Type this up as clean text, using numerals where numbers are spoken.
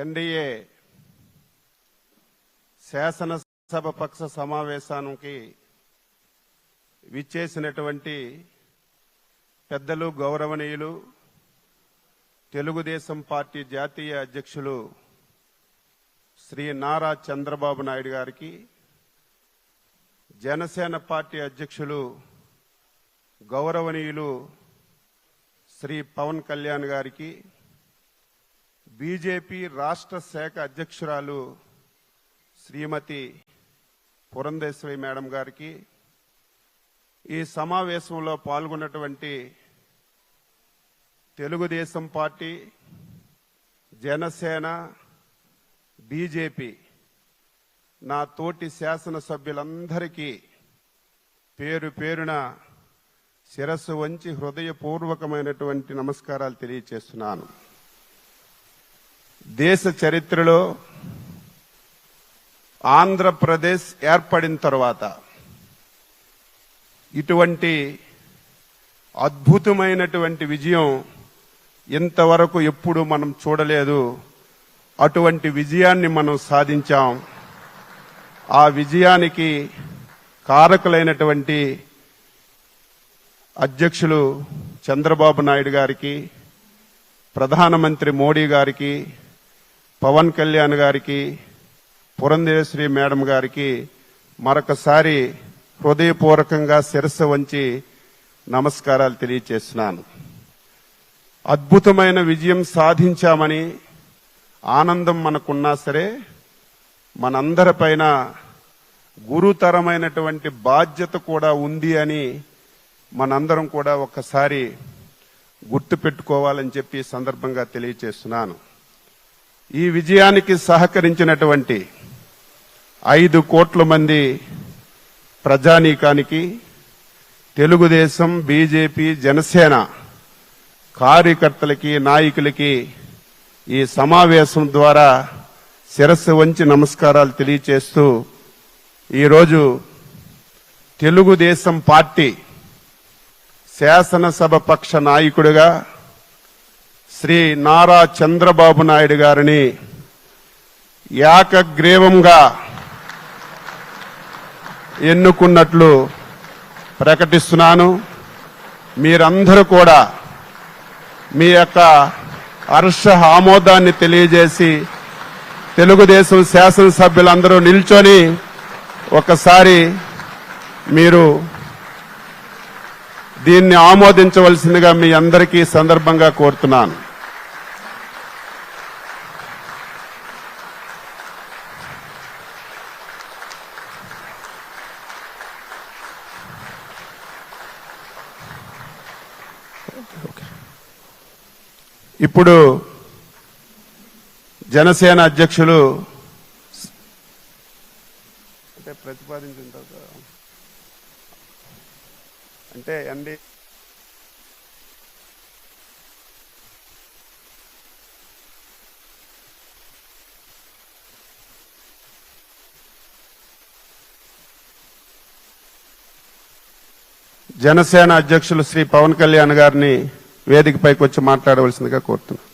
NDA శాసనసభ పక్ష సమావేశానికి విచ్చేసినటువంటి పెద్దలు, గౌరవనీయులు, తెలుగుదేశం పార్టీ జాతీయ అధ్యక్షులు శ్రీ నారా చంద్రబాబు నాయుడు గారికి, జనసేన పార్టీ అధ్యక్షులు గౌరవనీయులు శ్రీ పవన్ కళ్యాణ్ గారికి, బీజేపీ రాష్ట్ర శాఖ అధ్యక్షురాలు శ్రీమతి పురంధేశ్వరి మేడం గారికి, ఈ సమావేశంలో పాల్గొన్నటువంటి తెలుగుదేశం పార్టీ, జనసేన, బీజేపీ నా తోటి శాసనసభ్యులందరికీ పేరు పేరున శిరస్సు వంచి హృదయపూర్వకమైనటువంటి నమస్కారాలు తెలియజేస్తున్నాను. దేశ చరిత్రలో ఆంధ్రప్రదేశ్ ఏర్పడిన తర్వాత ఇటువంటి అద్భుతమైనటువంటి విజయం ఇంతవరకు ఎప్పుడు మనం చూడలేదు. అటువంటి విజయాన్ని మనం సాధించాం. ఆ విజయానికి కారకులైనటువంటి అధ్యక్షులు చంద్రబాబు నాయుడు గారికి, ప్రధానమంత్రి మోడీ గారికి, పవన్ కళ్యాణ్ గారికి, పురంధేశ్వరి మేడం గారికి మరొకసారి హృదయపూర్వకంగా శిరస్సు వంచి నమస్కారాలు తెలియజేస్తున్నాను. అద్భుతమైన విజయం సాధించామని ఆనందం మనకున్నా సరే, మనందరిపైన గురుతరమైనటువంటి బాధ్యత కూడా ఉంది అని మనందరం కూడా ఒక్కసారి గుర్తుపెట్టుకోవాలని చెప్పి సందర్భంగా తెలియజేస్తున్నాను. ఈ విజయానికి సహకరించినటువంటి 5 కోట్ల మంది ప్రజానీకానికి, తెలుగుదేశం, బీజేపీ, జనసేన కార్యకర్తలకి, నాయకులకి ఈ సమావేశం ద్వారా శిరస్సు వంచి నమస్కారాలు తెలియజేస్తూ, ఈరోజు తెలుగుదేశం పార్టీ శాసనసభ పక్ష నాయకుడిగా శ్రీ నారా చంద్రబాబు నాయుడు గారిని ఏకగ్రీవంగా ఎన్నుకున్నట్లు ప్రకటిస్తున్నాను. మీరందరూ కూడా మీ యొక్క హర్ష ఆమోదాన్ని తెలియజేసి తెలుగుదేశం శాసనసభ్యులందరూ నిల్చొని ఒకసారి మీరు దీన్ని ఆమోదించవలసిందిగా మీ అందరికీ సందర్భంగా కోరుతున్నాను. ఇప్పుడు జనసేన అధ్యక్షులు ప్రతిపాదించిన అంటే అండి జనసేన అధ్యక్షులు శ్రీ పవన్ కళ్యాణ్ గారిని వేదికపైకి వచ్చి మాట్లాడవలసిందిగా కోరుతున్నాను.